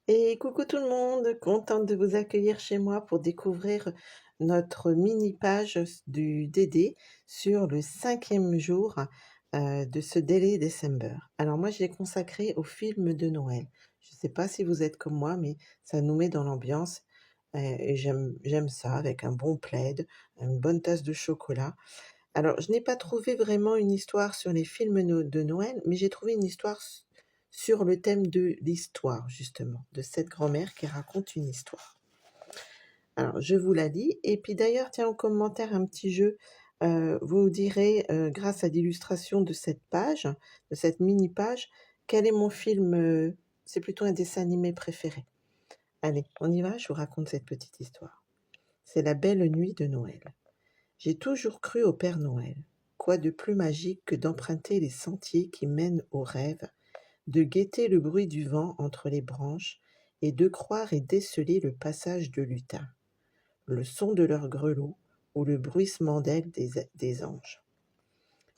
Et coucou tout le monde, contente de vous accueillir chez moi pour découvrir notre mini page du DD sur le 5e jour de ce Daily December. Alors moi, je l'ai consacré au film de Noël. Je ne sais pas si vous êtes comme moi, mais ça nous met dans l'ambiance et j'aime ça avec un bon plaid, une bonne tasse de chocolat. Alors, je n'ai pas trouvé vraiment une histoire sur les films de Noël, mais j'ai trouvé une histoire sur le thème de l'histoire, justement, de cette grand-mère qui raconte une histoire. Alors, je vous la lis. Et puis d'ailleurs, tiens, en commentaire, un petit jeu. Vous direz, grâce à l'illustration de cette page, de cette mini-page, quel est mon film, c'est plutôt un dessin animé préféré. Allez, on y va, je vous raconte cette petite histoire. C'est La Belle Nuit de Noël. J'ai toujours cru au Père Noël. Quoi de plus magique que d'emprunter les sentiers qui mènent aux rêves, de guetter le bruit du vent entre les branches et de croire et déceler le passage de lutins, le son de leurs grelots ou le bruissement d'ailes des anges.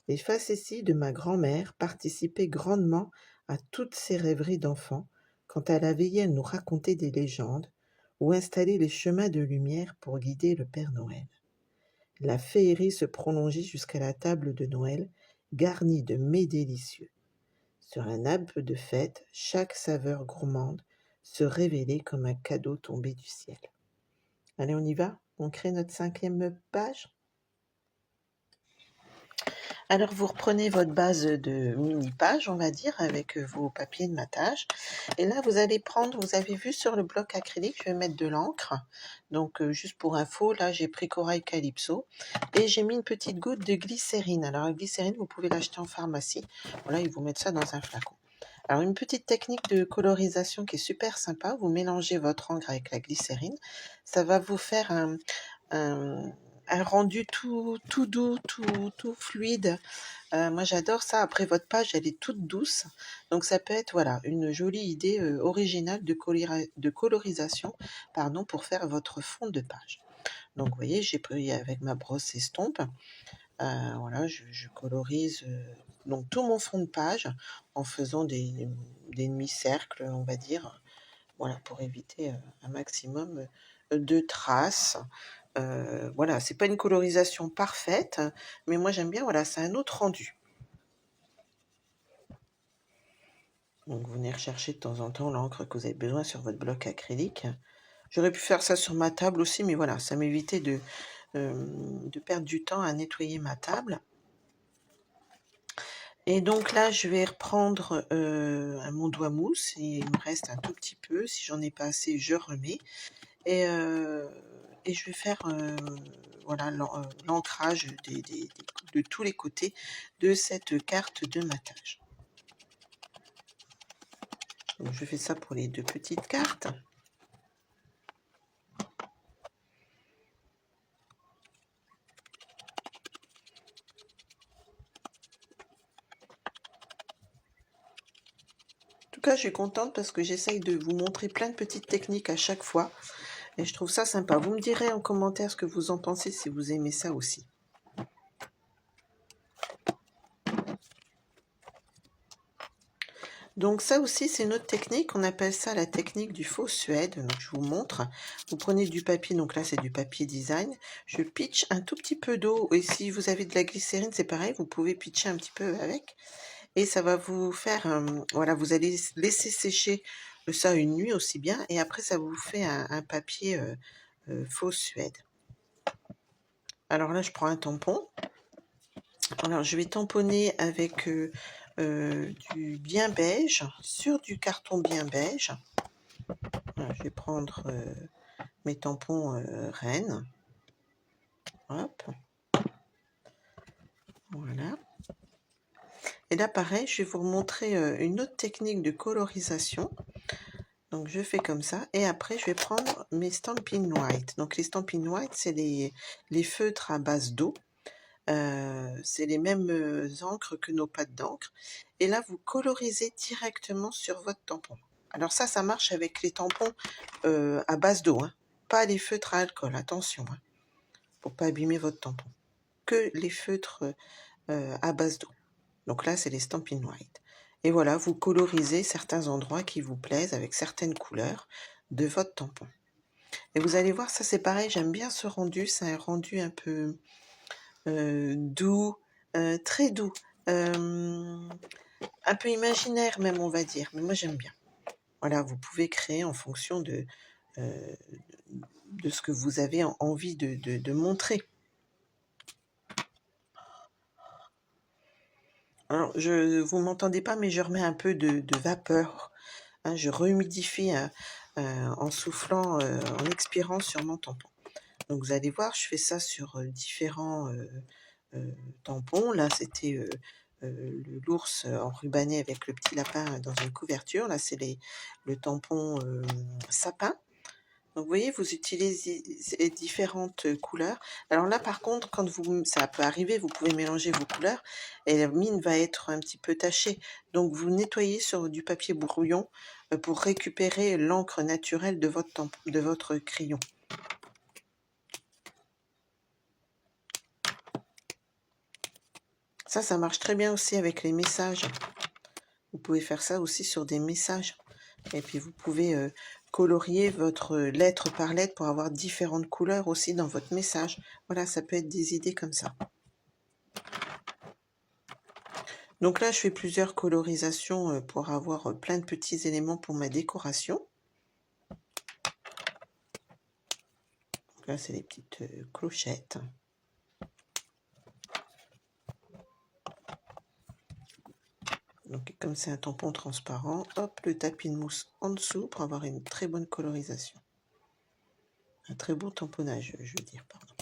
Les facéties de ma grand-mère participaient grandement à toutes ces rêveries d'enfants quand elle a veillé à nous raconter des légendes ou installer les chemins de lumière pour guider le Père Noël. La féerie se prolongeait jusqu'à la table de Noël, garnie de mets délicieux. Sur un nappe de fête, chaque saveur gourmande se révélait comme un cadeau tombé du ciel. Allez, on y va? On crée notre 5e page? Alors, vous reprenez votre base de mini-page, on va dire, avec vos papiers de matage. Et là, vous allez prendre, vous avez vu sur le bloc acrylique, je vais mettre de l'encre. Donc, juste pour info, là, j'ai pris Corail Calypso. Et j'ai mis une petite goutte de glycérine. Alors, la glycérine, vous pouvez l'acheter en pharmacie. Voilà, ils vous mettent ça dans un flacon. Alors, une petite technique de colorisation qui est super sympa. Vous mélangez votre encre avec la glycérine. Ça va vous faire un, un rendu tout doux, tout fluide. Moi, j'adore ça. Après, votre page, elle est toute douce. Donc, ça peut être voilà, une jolie idée originale de colorisation pour faire votre fond de page. Donc, vous voyez, j'ai pris avec ma brosse estompe. Voilà, je colorise donc tout mon fond de page en faisant des demi-cercles, on va dire, voilà, pour éviter un maximum de traces. Voilà, c'est pas une colorisation parfaite, mais moi j'aime bien, voilà, c'est un autre rendu. Donc vous venez rechercher de temps en temps l'encre que vous avez besoin sur votre bloc acrylique. J'aurais pu faire ça sur ma table aussi, mais voilà, ça m'évitait de perdre du temps à nettoyer ma table. Et donc là, je vais reprendre mon doigt mousse, et il me reste un tout petit peu. Si j'en ai pas assez, je remets. Et je vais faire voilà, l'ancrage de tous les côtés de cette carte de matage. Donc je fais ça pour les 2 petites cartes. En tout cas, je suis contente parce que j'essaye de vous montrer plein de petites techniques à chaque fois. Et je trouve ça sympa. Vous me direz en commentaire ce que vous en pensez, si vous aimez ça aussi. Donc ça aussi, c'est une autre technique, on appelle ça la technique du faux suède. Donc je vous montre. Vous prenez du papier, donc là c'est du papier design. Je pitch un tout petit peu d'eau, et si vous avez de la glycérine, c'est pareil, vous pouvez pitcher un petit peu avec. Et ça va vous faire, voilà, vous allez laisser sécher ça une nuit aussi bien, et après ça vous fait un papier faux suède. Alors là, je prends un tampon. Alors, je vais tamponner avec du bien beige, sur du carton bien beige. Voilà, je vais prendre mes tampons Rennes. Hop. Voilà. Et là, pareil, je vais vous montrer une autre technique de colorisation. Donc, je fais comme ça. Et après, je vais prendre mes Stampin' White. Donc, les Stampin' White, c'est les feutres à base d'eau. C'est les mêmes encres que nos pâtes d'encre. Et là, vous colorisez directement sur votre tampon. Alors ça marche avec les tampons à base d'eau, hein. Pas les feutres à alcool, attention, hein, pour pas abîmer votre tampon. Que les feutres à base d'eau. Donc là, c'est les Stampin' White. Et voilà, vous colorisez certains endroits qui vous plaisent avec certaines couleurs de votre tampon. Et vous allez voir, ça c'est pareil, j'aime bien ce rendu, c'est un rendu un peu doux, très doux, un peu imaginaire même on va dire, mais moi j'aime bien. Voilà, vous pouvez créer en fonction euh, de ce que vous avez envie de montrer. Alors, vous m'entendez pas, mais je remets un peu de vapeur. Hein, je rehumidifie en soufflant, en expirant sur mon tampon. Donc vous allez voir, je fais ça sur différents tampons. Là, c'était l'ours enrubanné avec le petit lapin dans une couverture. Là, c'est le tampon sapin. Donc vous voyez, vous utilisez différentes couleurs. Alors là, par contre, ça peut arriver, vous pouvez mélanger vos couleurs et la mine va être un petit peu tachée. Donc vous nettoyez sur du papier brouillon pour récupérer l'encre naturelle de votre crayon. Ça marche très bien aussi avec les messages. Vous pouvez faire ça aussi sur des messages. Et puis vous pouvez colorier votre lettre par lettre pour avoir différentes couleurs aussi dans votre message. Voilà, ça peut être des idées comme ça. Donc là, je fais plusieurs colorisations pour avoir plein de petits éléments pour ma décoration. Donc là, c'est les petites clochettes. Donc comme c'est un tampon transparent, hop, le tapis de mousse en dessous pour avoir une très bonne colorisation. Un très bon tamponnage, je veux dire, pardon.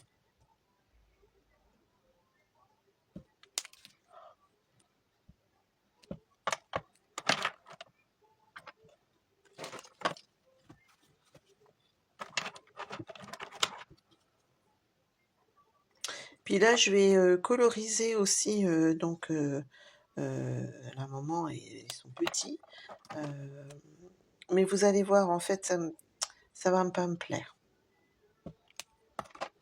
Puis là, je vais coloriser aussi, donc la maman et son petit. Mais vous allez voir, en fait, ça va pas me plaire.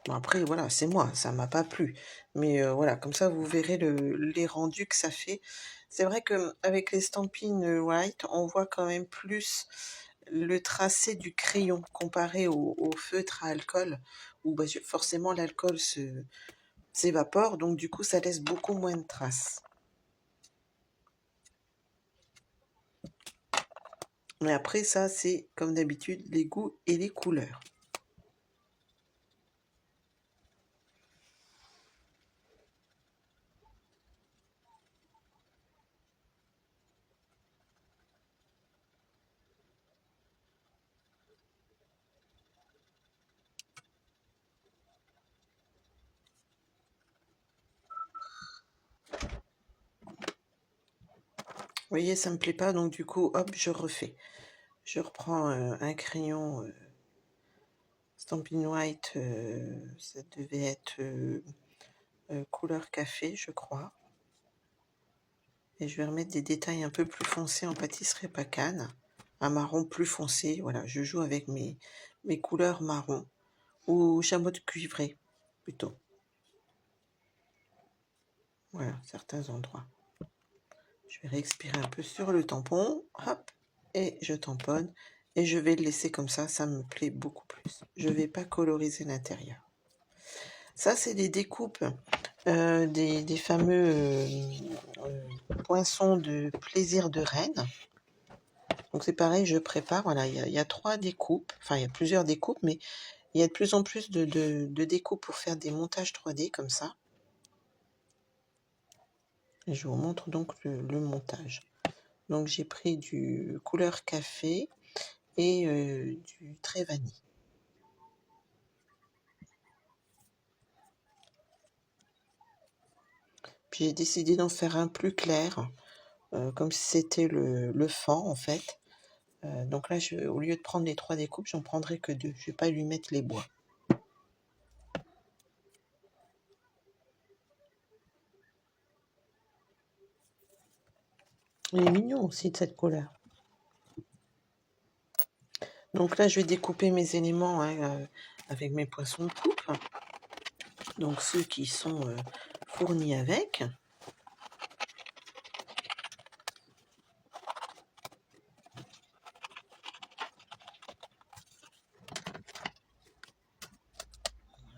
Bon, après, voilà, c'est moi, ça m'a pas plu. Mais voilà, comme ça, vous verrez les rendus que ça fait. C'est vrai qu'avec les Stampin' White, on voit quand même plus le tracé du crayon comparé au feutre à alcool, où bah, forcément l'alcool s'évapore, donc du coup, ça laisse beaucoup moins de traces. Mais après, ça, c'est comme d'habitude, les goûts et les couleurs. Vous voyez, ça me plaît pas, donc du coup, hop, je refais. Je reprends un crayon Stampin' White, ça devait être couleur café, je crois. Et je vais remettre des détails un peu plus foncés en pâtisserie pacane. Un marron plus foncé, voilà, je joue avec mes couleurs marron ou chameau de cuivré, plutôt. Voilà, certains endroits. Je vais réexpirer un peu sur le tampon, hop, et je tamponne. Et je vais le laisser comme ça me plaît beaucoup plus. Je ne vais pas coloriser l'intérieur. Ça, c'est des découpes des fameux poinçons de plaisir de reine. Donc c'est pareil, je prépare, voilà, il y a 3 découpes, enfin il y a plusieurs découpes, mais il y a de plus en plus de découpes pour faire des montages 3D comme ça. Et je vous montre donc le montage. Donc j'ai pris du couleur café et du trait vanille. Puis j'ai décidé d'en faire un plus clair, comme si c'était le fond en fait. Donc là, au lieu de prendre les 3 découpes, j'en prendrai que 2. Je ne vais pas lui mettre les bois. Il est mignon aussi de cette couleur. Donc là, je vais découper mes éléments hein, avec mes poinçons de coupe. Donc ceux qui sont fournis avec.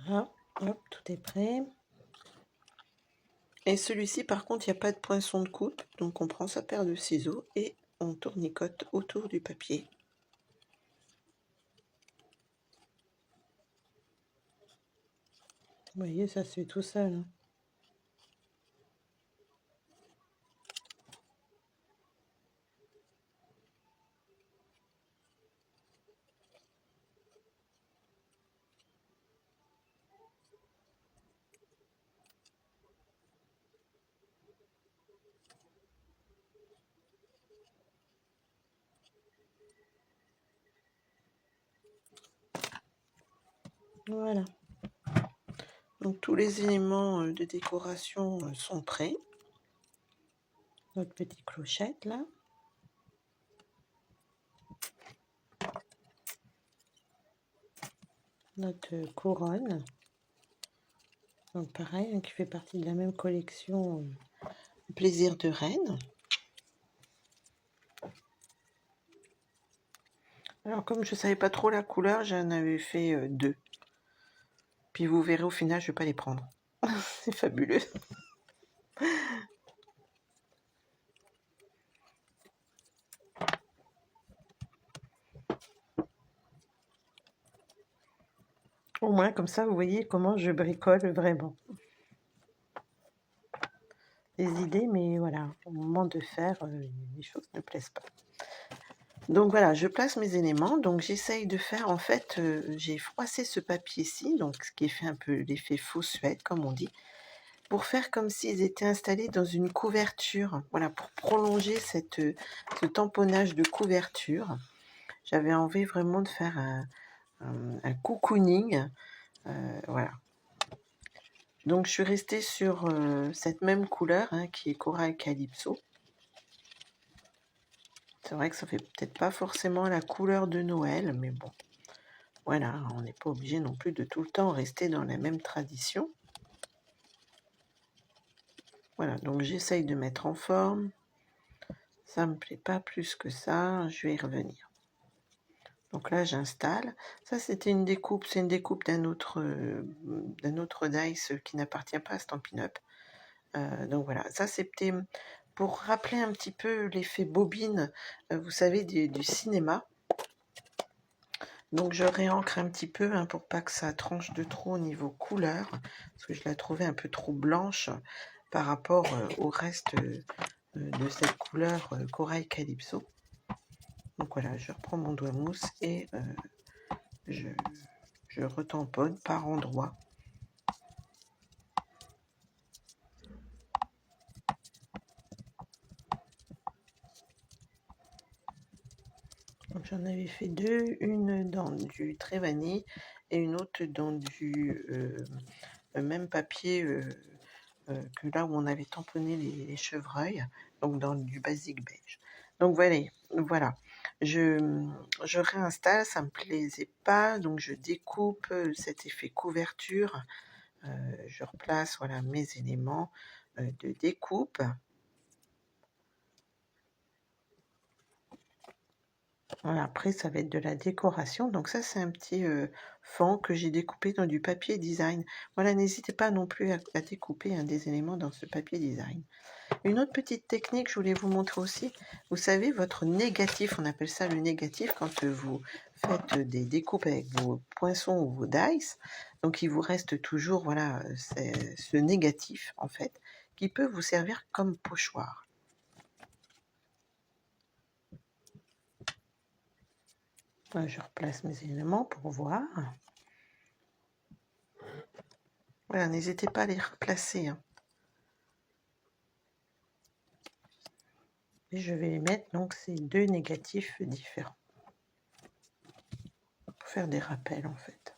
Voilà, hop, tout est prêt. Et celui-ci, par contre, il n'y a pas de poinçon de coupe, donc on prend sa paire de ciseaux et on tournicote autour du papier. Vous voyez, ça se fait tout seul, hein. Voilà. Donc tous les éléments de décoration sont prêts. Notre petite clochette là. Notre couronne. Donc pareil, hein, qui fait partie de la même collection Plaisir de Reine. Alors comme je ne savais pas trop la couleur, j'en avais fait 2. Puis vous verrez au final, je ne vais pas les prendre. C'est fabuleux. Au moins comme ça, vous voyez comment je bricole vraiment. Des idées, mais voilà, au moment de faire, les choses ne plaisent pas. Donc voilà, je place mes éléments. Donc j'essaye de faire, en fait, j'ai froissé ce papier-ci, donc ce qui fait un peu l'effet faux suède, comme on dit, pour faire comme s'ils étaient installés dans une couverture. Voilà, pour prolonger ce tamponnage de couverture. J'avais envie vraiment de faire un cocooning. Voilà. Donc je suis restée sur cette même couleur, hein, qui est Corail Calypso. C'est vrai que ça fait peut-être pas forcément la couleur de Noël, mais bon, voilà, on n'est pas obligé non plus de tout le temps rester dans la même tradition. Voilà, donc j'essaye de mettre en forme. Ça me plaît pas plus que ça, je vais y revenir. Donc là, j'installe. Ça, c'était une découpe, c'est une découpe d'un autre dice qui n'appartient pas à Stampin' Up. Donc voilà, ça c'était pour rappeler un petit peu l'effet bobine, vous savez, du cinéma. Donc je réancre un petit peu, hein, pour pas que ça tranche de trop au niveau couleur, parce que je la trouvais un peu trop blanche par rapport au reste de cette couleur Corail Calypso. Donc voilà, je reprends mon doigt mousse et je retamponne par endroits. Donc j'en avais fait 2, une dans du trait vanille et une autre dans du même papier que là où on avait tamponné les chevreuils, donc dans du basique beige. Donc voilà. Je réinstalle, ça me plaisait pas, donc je découpe cet effet couverture. Je replace, voilà, mes éléments de découpe. Voilà, après, ça va être de la décoration. Donc ça, c'est un petit fond que j'ai découpé dans du papier design. Voilà, n'hésitez pas non plus à découper des éléments dans ce papier design. Une autre petite technique, je voulais vous montrer aussi. Vous savez, votre négatif, on appelle ça le négatif quand vous faites des découpes avec vos poinçons ou vos dice. Donc il vous reste toujours, voilà, ce négatif, en fait, qui peut vous servir comme pochoir. Je replace mes éléments pour voir. Voilà, n'hésitez pas à les replacer, hein. Et je vais les mettre, donc, ces 2 négatifs différents. Pour faire des rappels, en fait.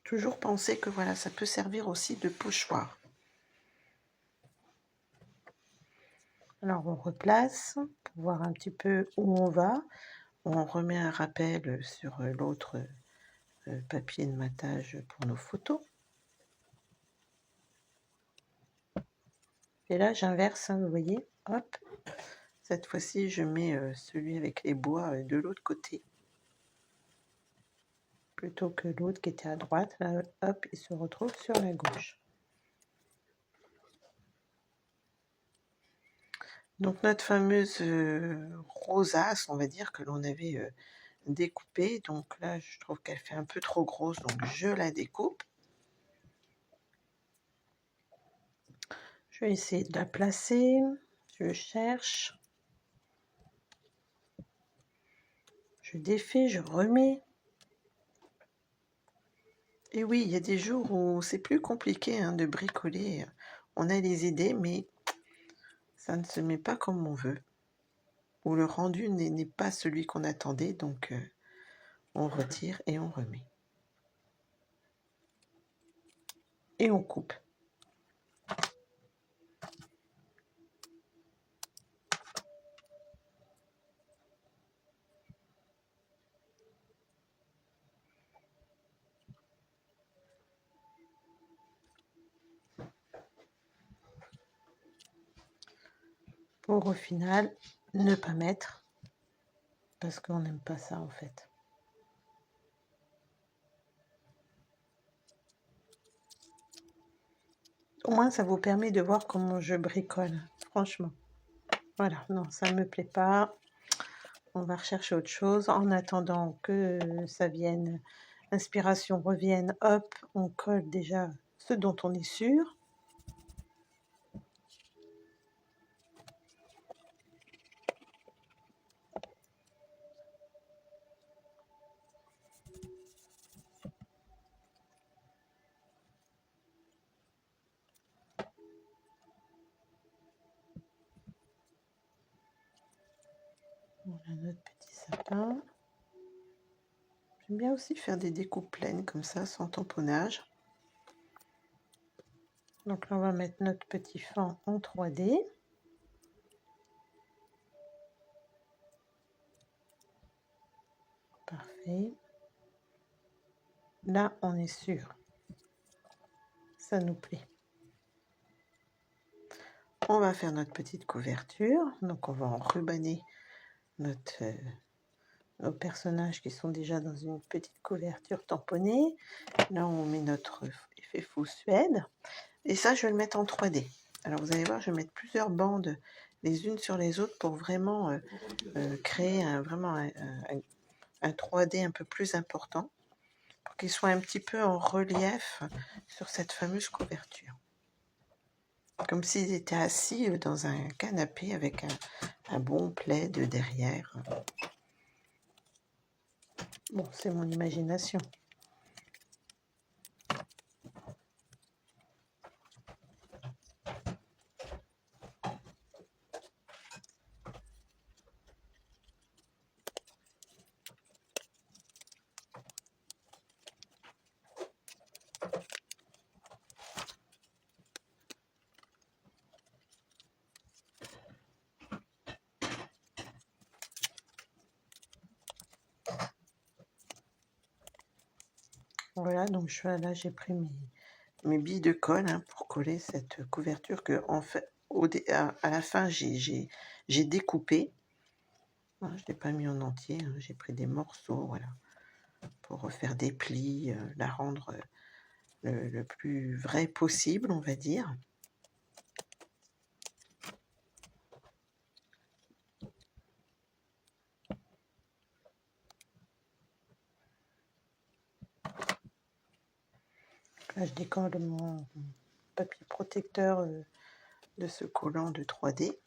Toujours penser que voilà, ça peut servir aussi de pochoir. Alors on replace pour voir un petit peu où on va. On remet un rappel sur l'autre papier de matage pour nos photos. Et là, j'inverse, hein, vous voyez, hop. Cette fois-ci, je mets celui avec les bois de l'autre côté. Plutôt que l'autre qui était à droite, là, hop, il se retrouve sur la gauche. Donc notre fameuse rosace, on va dire, que l'on avait découpée. Donc là, je trouve qu'elle fait un peu trop grosse, donc je la découpe. Je vais essayer de la placer. Je cherche. Je défais, je remets. Et oui, il y a des jours où c'est plus compliqué hein, de bricoler. On a les idées, mais ça ne se met pas comme on veut. Ou le rendu n'est pas celui qu'on attendait, donc on retire et on remet. Et on coupe. Pour au final ne pas mettre, parce qu'on n'aime pas ça en fait. Au moins ça vous permet de voir comment je bricole, franchement. Voilà, non, ça ne me plaît pas. On va rechercher autre chose. En attendant que ça vienne, l'inspiration revienne, hop, on colle déjà ce dont on est sûr. Voilà notre petit sapin. J'aime bien aussi faire des découpes pleines comme ça, sans tamponnage. Donc là, on va mettre notre petit fan en 3D. Parfait. Là, on est sûr. Ça nous plaît. On va faire notre petite couverture. Donc, on va enrubanner nos personnages qui sont déjà dans une petite couverture tamponnée. Là, on met notre effet faux suède. Et ça, je vais le mettre en 3D. Alors, vous allez voir, je vais mettre plusieurs bandes les unes sur les autres pour vraiment créer vraiment un 3D un peu plus important, pour qu'il soit un petit peu en relief sur cette fameuse couverture. Comme s'ils étaient assis dans un canapé avec un bon plaid derrière. Bon, c'est mon imagination. Voilà, donc là j'ai pris mes billes de colle hein, pour coller cette couverture que en fait à la fin j'ai découpé. Je ne l'ai pas mis en entier, hein, j'ai pris des morceaux, voilà, pour refaire des plis, la rendre le plus vrai possible, on va dire. Là, je décolle mon papier protecteur de ce collant de 3D.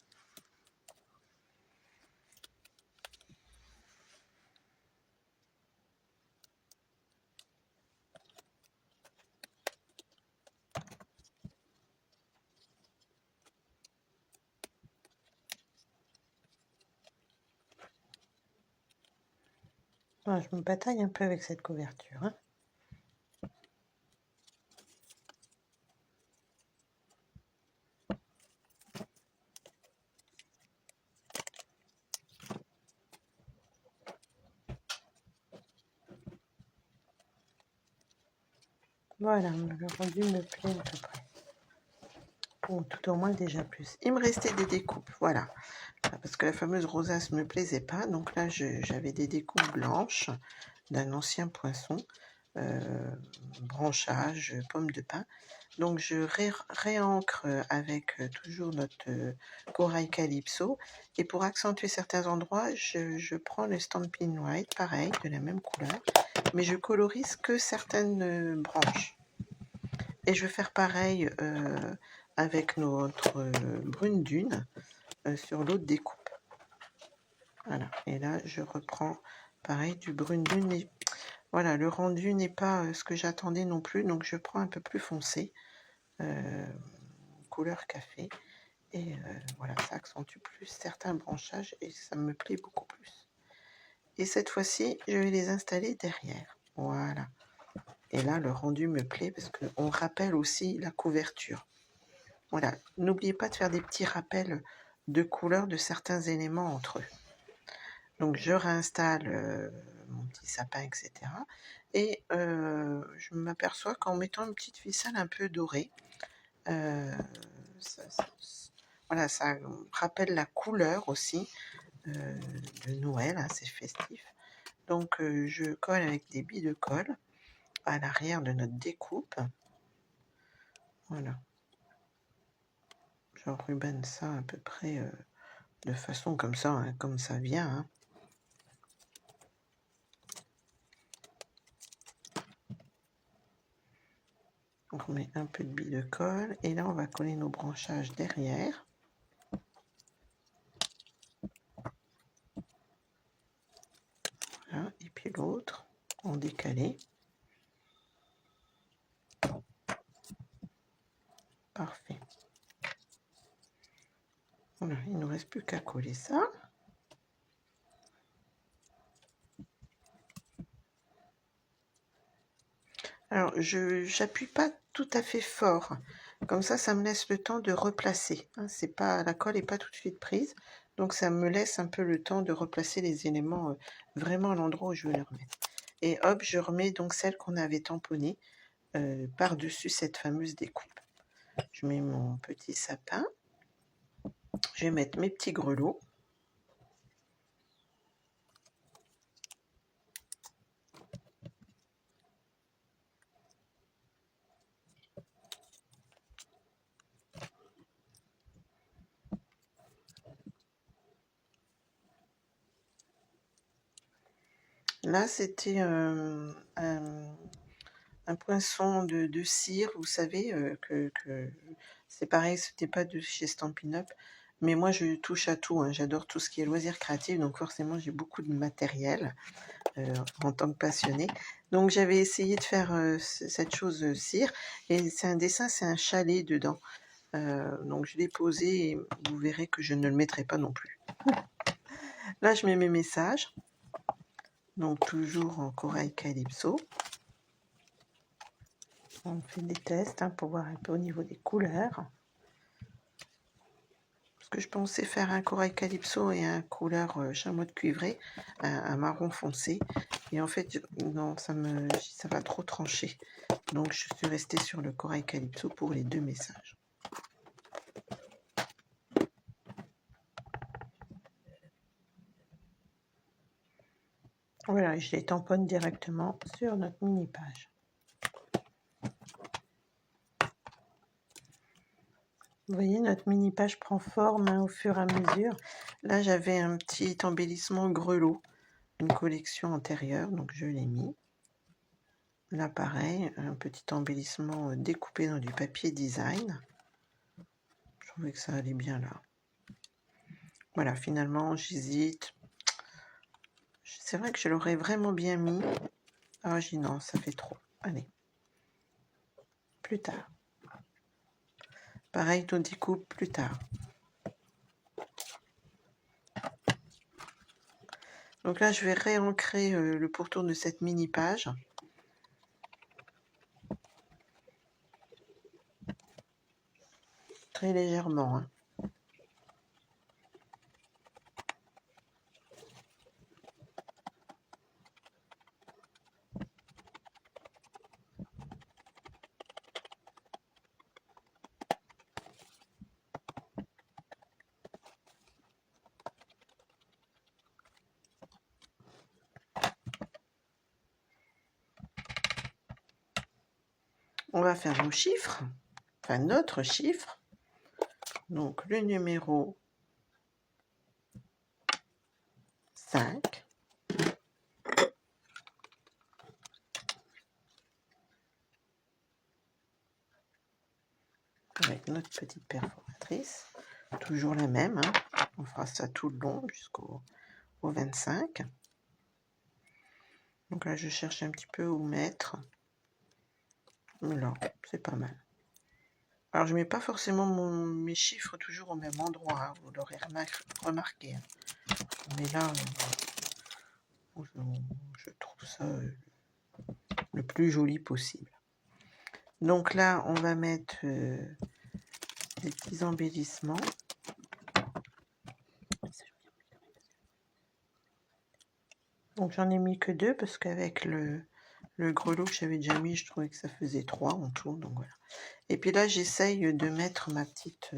Ah, je me bataille un peu avec cette couverture. Hein. Voilà, le rendu me plaît à peu près. Ou tout au moins déjà plus. Il me restait des découpes, voilà. Parce que la fameuse rosace ne me plaisait pas. Donc là, j'avais des découpes blanches d'un ancien poinçon. Branchage, pomme de pin. Donc je réancre avec toujours notre corail calypso. Et pour accentuer certains endroits, je prends le Stampin' White, pareil, de la même couleur. Mais je colorise que certaines branches. Et je vais faire pareil avec notre brune dune sur l'autre découpe. Voilà. Et là, je reprends pareil du brune dune. Mais voilà, le rendu n'est pas ce que j'attendais non plus. Donc je prends un peu plus foncé, couleur café. Et voilà, ça accentue plus certains branchages et ça me plaît beaucoup plus. Et cette fois-ci, je vais les installer derrière. Voilà. Et là, le rendu me plaît parce qu'on rappelle aussi la couverture. Voilà. N'oubliez pas de faire des petits rappels de couleurs de certains éléments entre eux. Donc, je réinstalle mon petit sapin, etc. Et je m'aperçois qu'en mettant une petite ficelle un peu dorée, voilà, ça rappelle la couleur aussi de Noël, hein, c'est festif. Donc je colle avec des billes de colle à l'arrière de notre découpe. Voilà. J'enrubane ça à peu près de façon comme ça, hein, comme ça vient. Hein. Donc on met un peu de billes de colle et là on va coller nos branchages derrière. Voilà. Et puis l'autre en décalé. Parfait. Voilà, il ne nous reste plus qu'à coller ça. Alors, j'appuie pas tout à fait fort. Comme ça me laisse le temps de replacer. Hein, la colle n'est pas tout de suite prise. Donc, ça me laisse un peu le temps de replacer les éléments vraiment à l'endroit où je veux les remettre. Et hop, je remets donc celle qu'on avait tamponnée par-dessus cette fameuse découpe. Je mets mon petit sapin. Je vais mettre mes petits grelots. Là, c'était un poinçon de cire, vous savez, que c'est pareil, c'était pas de chez Stampin' Up, mais moi je touche à tout, hein, j'adore tout ce qui est loisirs créatifs, donc forcément j'ai beaucoup de matériel en tant que passionnée. Donc j'avais essayé de faire cette chose cire, et c'est un dessin, c'est un chalet dedans. Donc je l'ai posé, et vous verrez que je ne le mettrai pas non plus. Là je mets mes messages, donc toujours en corail calypso. On fait des tests hein, pour voir un peu au niveau des couleurs. Parce que je pensais faire un corail calypso et un couleur chamois de cuivré, un marron foncé. Et en fait, non, ça va trop trancher. Donc je suis restée sur le corail calypso pour les deux messages. Voilà, je les tamponne directement sur notre mini page. Vous voyez, notre mini page prend forme hein, au fur et à mesure. Là, j'avais un petit embellissement grelot, une collection antérieure, donc je l'ai mis. Là, pareil, un petit embellissement découpé dans du papier design. Je trouvais que ça allait bien là. Voilà, finalement, j'hésite. C'est vrai que je l'aurais vraiment bien mis. Ah, j'ai non, ça fait trop. Allez. Plus tard. Pareil, on découpe plus tard. Donc là, je vais réancrer le pourtour de cette mini page. Très légèrement. Hein. on va faire nos chiffres, enfin notre chiffre. Donc le numéro 5. Avec notre petite perforatrice, toujours la même, hein. On fera ça tout le long jusqu'au 25. Donc là je cherche un petit peu où mettre. Mais là, c'est pas mal. Alors je mets pas forcément mes chiffres toujours au même endroit, hein, vous l'aurez remarqué. Hein. Mais là, je trouve ça le plus joli possible. Donc là, on va mettre des petits embellissements. Donc j'en ai mis que 2 parce qu'avec le grelot que j'avais déjà mis, je trouvais que ça faisait 3 en tout. Donc voilà. Et puis là, j'essaye de mettre ma petite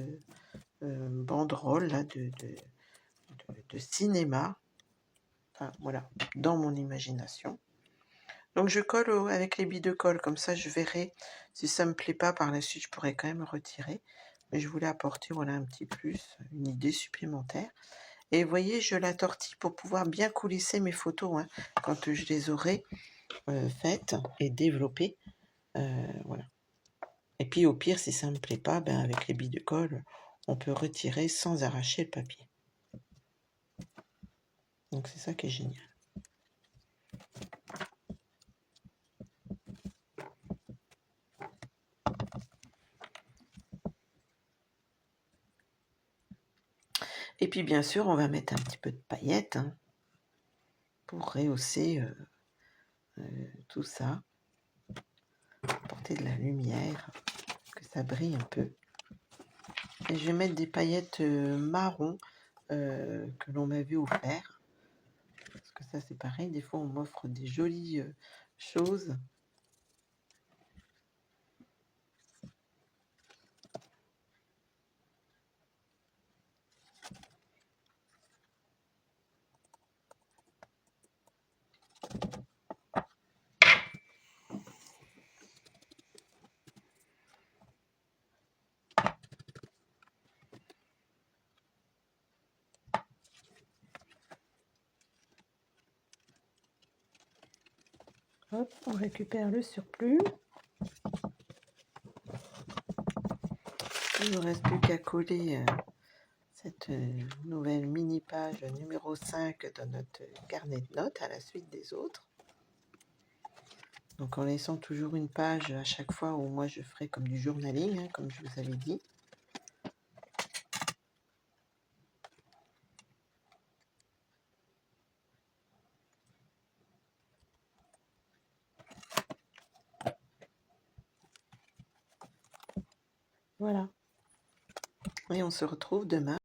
banderole là, de cinéma. Enfin, voilà, dans mon imagination. Donc je colle avec les billes de colle, comme ça je verrai si ça me plaît pas par la suite, je pourrais quand même retirer. Mais je voulais apporter voilà un petit plus, une idée supplémentaire. Et vous voyez, je la tortille pour pouvoir bien coulisser mes photos hein, quand je les aurai faites et développées. Voilà. Et puis au pire, si ça me plaît pas, ben, avec les billes de colle, on peut retirer sans arracher le papier. Donc c'est ça qui est génial. Et puis bien sûr, on va mettre un petit peu de paillettes hein, pour rehausser tout ça, apporter de la lumière, que ça brille un peu. Et je vais mettre des paillettes marron que l'on m'avait offert. Parce que ça c'est pareil, des fois on m'offre des jolies choses. Hop, on récupère le surplus. Il ne reste plus qu'à coller cette nouvelle mini page numéro 5 dans notre carnet de notes à la suite des autres. Donc en laissant toujours une page à chaque fois où moi je ferai comme du journaling, hein, comme je vous avais dit. Voilà. Et on se retrouve demain.